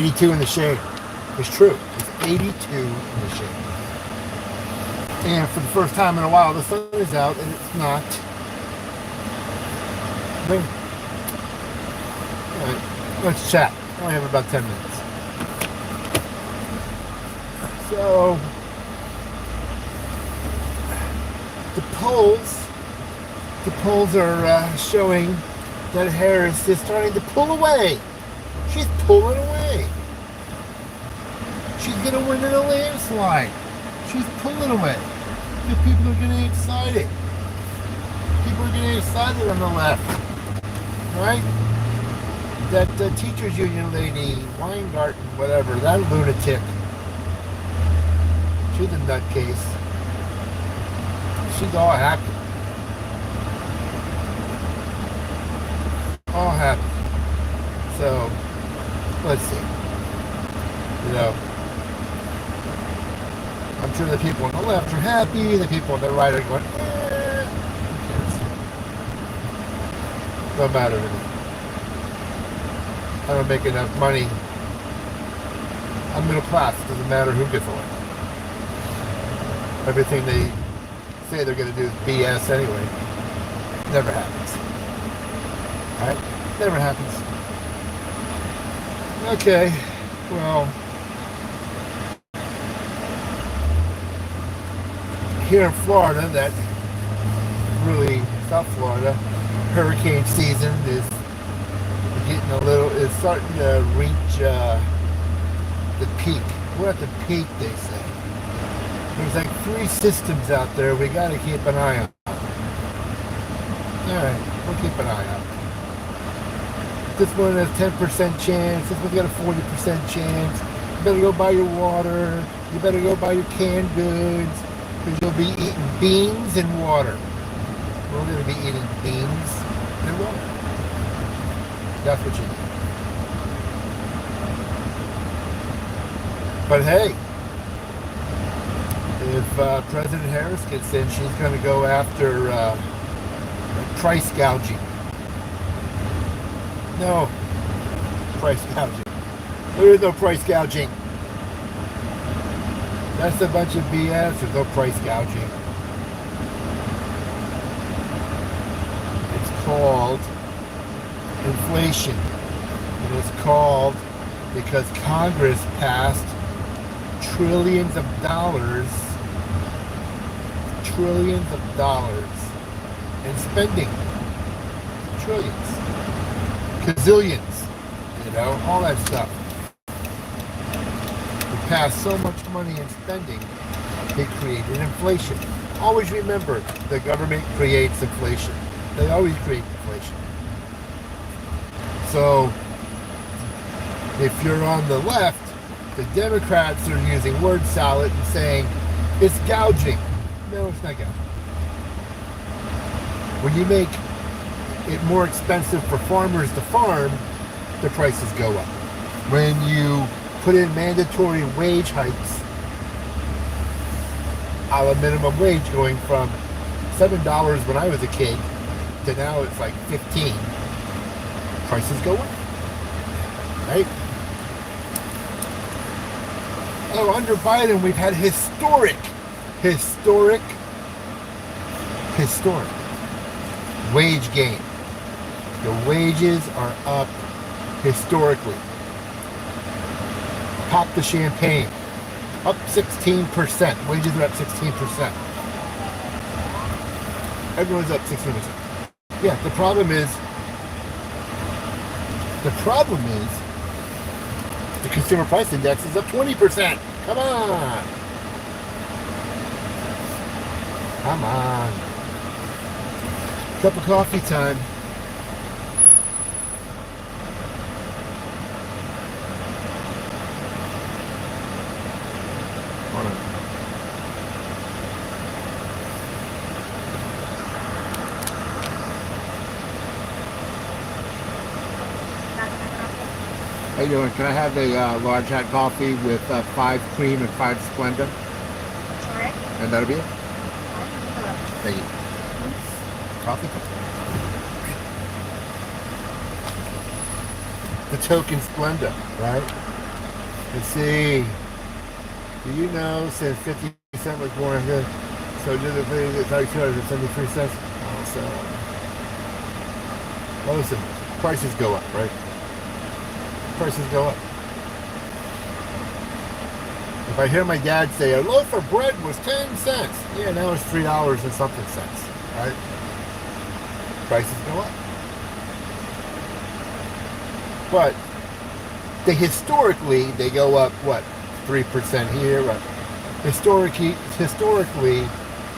82 in the shade. It's true. It's 82 in the shade. And for the first time in a while, the sun is out and it's not raining. All right, let's chat. I only have about 10 minutes. So, the polls are showing that Harris is starting to pull away. She's pulling away. She's going to win in a landslide. She's pulling away. The people are getting excited. People are getting excited on the left. Right? That teachers union lady, Weingarten, whatever, that lunatic. She's a nutcase. She's all happy. All happy. So, let's see. You know, I'm sure the people on the left are happy. The people on the right are going, who cares? Don't matter to me. I don't make enough money. I'm middle class. It doesn't matter who gets elected. Everything they say they're going to do is BS anyway. Never happens. Alright? Never happens. Okay. Well, here in Florida, that really South Florida, hurricane season is getting is starting to reach the peak. We're at the peak, they say. There's like 3 systems out there we got to keep an eye on. Alright, we'll keep an eye on. This one has 10% chance, this one's got a 40% chance. You better go buy your water, you better go buy your canned goods, because you'll be eating beans and water. We're going to be eating beans and water. That's what you need. But hey, if President Harris gets in, she's going to go after price gouging. No, price gouging. There is no price gouging. That's a bunch of BS. There's no price gouging. It's called inflation. And it's called because Congress passed trillions of dollars in spending. Trillions. Gazillions. You know, all that stuff. We passed so much money in spending, it created inflation. Always remember, the government creates inflation. They always create inflation. So, if you're on the left, the Democrats are using word salad and saying, it's gouging. No, it's not gouging. When you make it more expensive for farmers to farm, the prices go up. When you put in mandatory wage hikes, a la minimum wage going from $7 when I was a kid to now it's like 15, prices go up. Right? Oh, under Biden, we've had historic wage gain. The wages are up historically. Pop the champagne. Up 16%. Wages are up 16%. Everyone's up 16%. Yeah, the problem is the consumer price index is up 20%. Come on. Come on. Cup of coffee time. Hold on. How you doing? Can I have a large hot coffee with 5 cream and 5 Splenda? Correct. And that'll be it? Thank you. Coffee? The token Splenda, right? Let's see. Do you know since 50 Cent was born, so did the thing that's like 273 cents? So, well, listen, prices go up, right? Prices go up. If I hear my dad say a loaf of bread was 10 cents, yeah, now it's $3 and something cents, right? Prices go up. But historically, they go up, what, 3% here, right? Historically,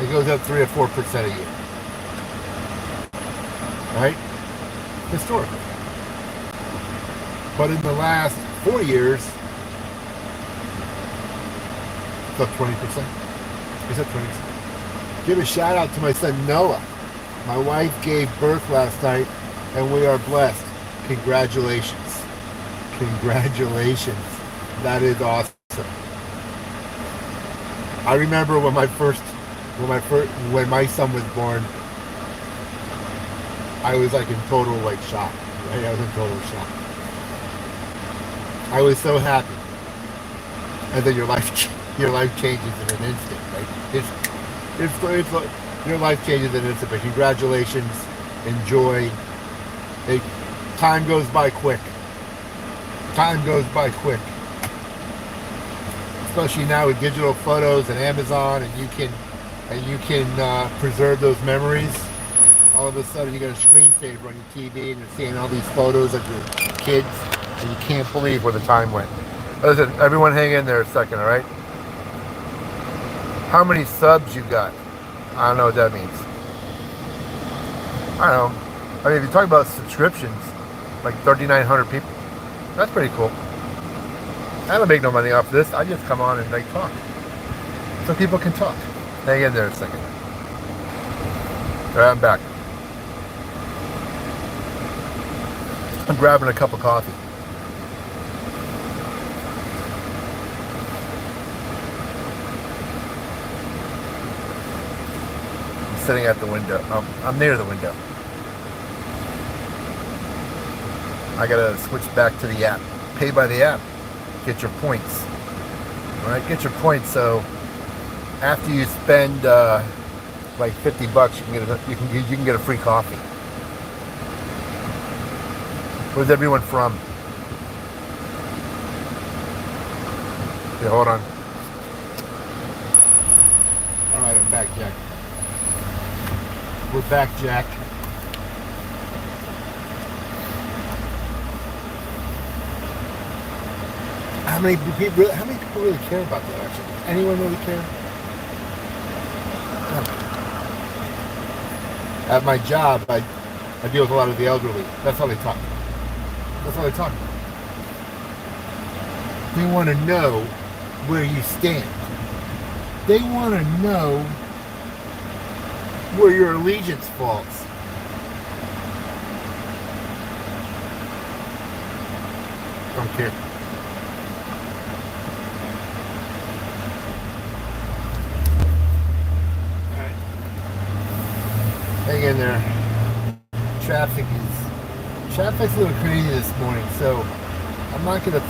it goes up 3 or 4% a year. Right? Historically. But in the last 4 years, it's up 20%. It's up 20%. Give a shout out to my son Noah. My wife gave birth last night, and we are blessed. Congratulations. Congratulations. That is awesome. I remember when my son was born, I was like in total like shock. Right? I was in total shock. I was so happy. And then your life changes in an instant, right? It's like your life changes in an instant. But congratulations, enjoy. Time goes by quick. Time goes by quick. Especially now with digital photos and Amazon, and you can preserve those memories. All of a sudden, you got a screensaver on your TV, and you're seeing all these photos of your kids, and you can't believe where the time went. Listen, everyone, hang in there a second, all right? How many subs you got? I don't know what that means. I don't know. I mean, if you talk about subscriptions, like 3,900 people, that's pretty cool. I don't make no money off this. I just come on and like talk, so people can talk. Hang in there a second. All right, I'm back. I'm grabbing a cup of coffee. I'm sitting at the window. I'm near the window. I gotta switch back to the app. Pay by the app. Get your points. All right, get your points. So after you spend like $50, you can get a free coffee. Where's everyone from? Okay, hold on. All right, I'm back, Jack. We're back, Jack. How many people really care about that, actually? Does anyone really care? At my job, I deal with a lot of the elderly. That's how they talk. That's how they talk. They want to know where you stand. They want to know where your allegiance falls. Don't care. Hang in there. Traffic's a little crazy this morning, so I'm not gonna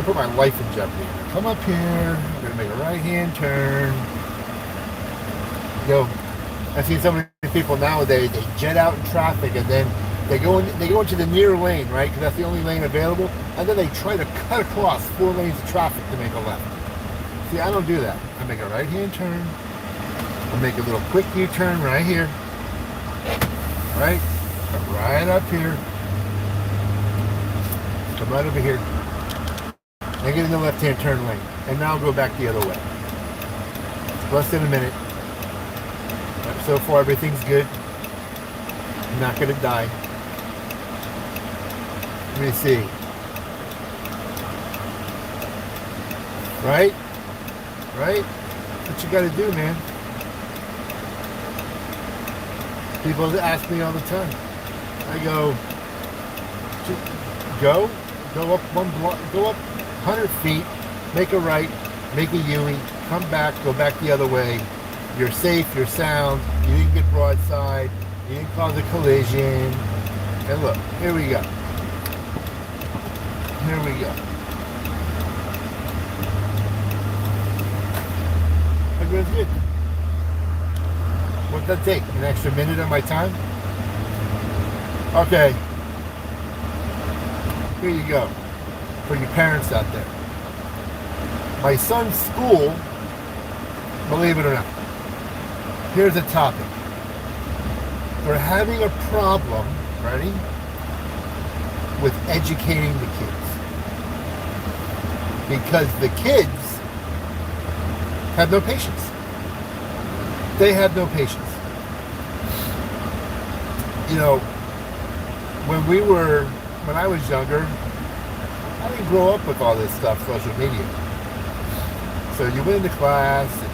put my life in jeopardy. Come up here. I'm gonna make a right-hand turn. I see so many people nowadays. They jet out in traffic and then they go into the near lane, right? Because that's the only lane available, and then they try to cut across 4 lanes of traffic to make a left. See, I don't do that. I make a right-hand turn. I make a little quick U-turn right here. Right? Come right up here. Come right over here. And get in the left-hand turn lane. And now I'll go back the other way. Less than a minute. So far, everything's good. I'm not going to die. Let me see. Right? Right? What you got to do, man. People ask me all the time. I go up 1 block, go up 100 feet, make a right, make a U-turn, come back, go back the other way. You're safe, you're sound, you didn't get broadside, you didn't cause a collision. And look, here we go. Here we go. algebra is good. What'd that take? An extra minute of my time? Okay. Here you go. For you parents out there. My son's school, believe it or not, here's a topic. They're having a problem, ready, with educating the kids. Because the kids have no patience. They have no patience. You know, when I was younger, I didn't grow up with all this stuff, social media. So you went into class, and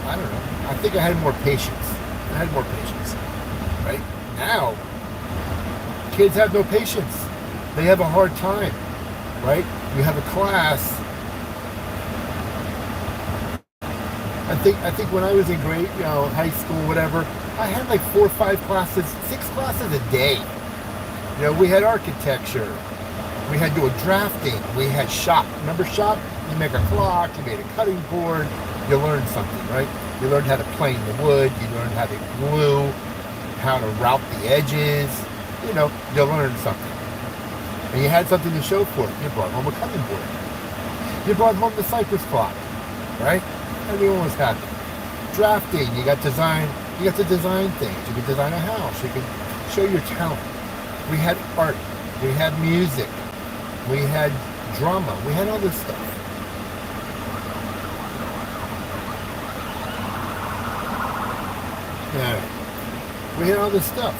I don't know, I think I had more patience. Right? Now, kids have no patience. They have a hard time, right? You have a class. I think when I was in grade, high school, whatever, I had like 4 or 5 classes, 6 classes a day. We had architecture. We had to do drafting. We had shop. Remember shop? You make a clock. You made a cutting board. You learned something, right? You learned how to plane the wood. You learned how to glue, how to route the edges. You learned something. And you had something to show for it. You brought home a cutting board. You brought home the cypress clock, right? Everyone was happy. Drafting, you got to design things. You could design a house. You could show your talent. We had art. We had music. We had drama. We had all this stuff. Yeah. We had all this stuff.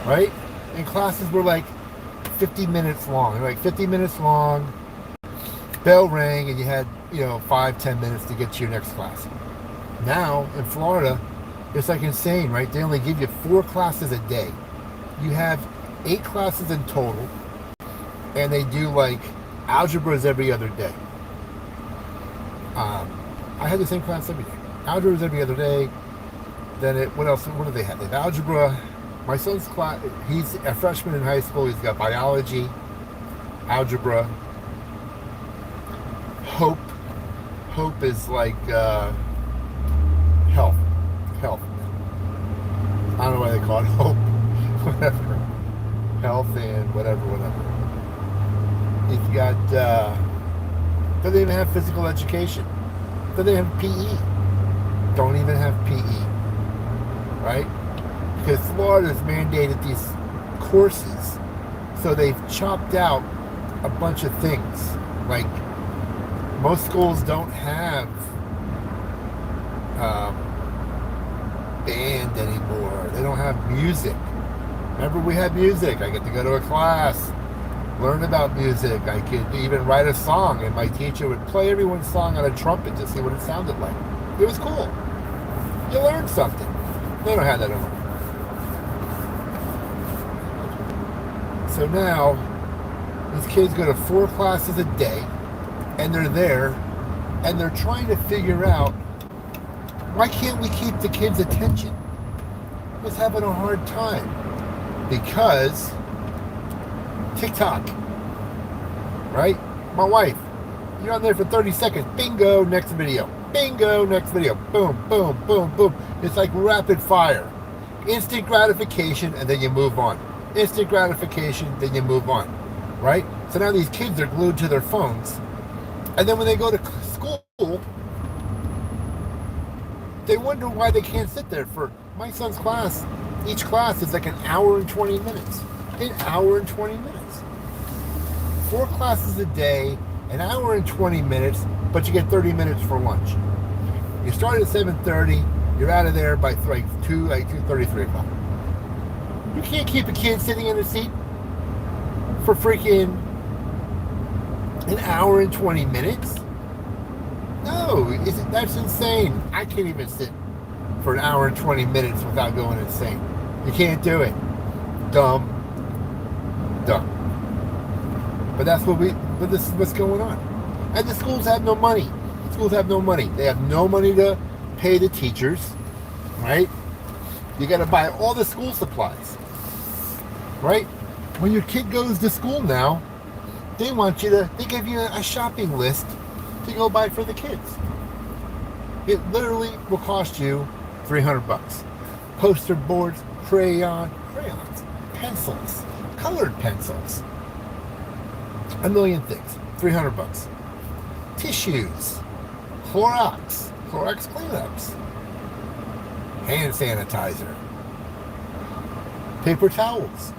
Right? And classes were like 50 minutes long. Like 50 minutes long. Bell rang and you had, 5-10 minutes to get to your next class. Now, in Florida, it's like insane, right? They only give you 4 classes a day. You have 8 classes in total, and they do like algebras every other day. I had the same class every day. Algebras every other day. Then what else? What do they have? They have algebra. My son's class, he's a freshman in high school. He's got biology, algebra, Hope. Hope is like health. I don't know why they call it Hope. Whatever. Health and whatever. You've got, don't even have physical education. Don't even have PE. Don't even have PE. Right? Because Florida's mandated these courses. So they've chopped out a bunch of things. Like, most schools don't have band anymore. They don't have music. Remember, we had music. I get to go to a class, learn about music. I could even write a song, and my teacher would play everyone's song on a trumpet to see what it sounded like. It was cool. You learned something. They don't have that anymore. So now, these kids go to 4 classes a day, and they're there, and they're trying to figure out, why can't we keep the kids' attention? Just having a hard time. Because TikTok, right? My wife, you're on there for 30 seconds. Bingo, next video. Bingo, next video. Boom, boom, boom, boom. It's like rapid fire. Instant gratification, and then you move on. Instant gratification, then you move on. Right? So now these kids are glued to their phones. And then when they go to school, they wonder why they can't sit there for my son's class. Each class is like an hour and 20 minutes. An hour and 20 minutes. 4 classes a day, an hour and 20 minutes, but you get 30 minutes for lunch. You start at 7:30, you're out of there by 2:30, 3 o'clock. You can't keep a kid sitting in a seat for freaking an hour and 20 minutes. No, that's insane. I can't even sit for an hour and 20 minutes without going insane. You can't do it. Dumb. But but this is what's going on. And the schools have no money. Schools have no money. They have no money to pay the teachers, right? You got to buy all the school supplies, right? When your kid goes to school now, they give you a shopping list to go buy for the kids. It literally will cost you $300. Poster boards, crayons, pencils, colored pencils, a million things. $300. Tissues, Clorox cleanups, hand sanitizer, paper towels,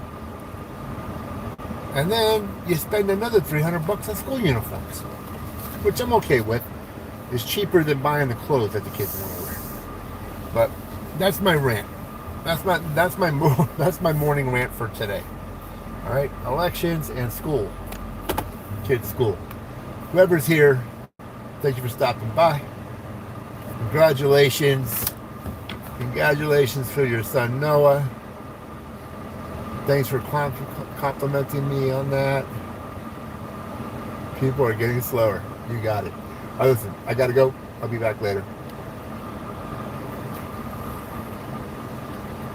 and then you spend another $300 on school uniforms, which I'm okay with. It's cheaper than buying the clothes that the kids want to wear. But that's my rant. That's my morning rant for today. All right, elections and school, kids' school. Whoever's here, thank you for stopping by. Congratulations for your son Noah. Thanks for complimenting me on that. People are getting slower. You got it. Listen, I gotta go. I'll be back later.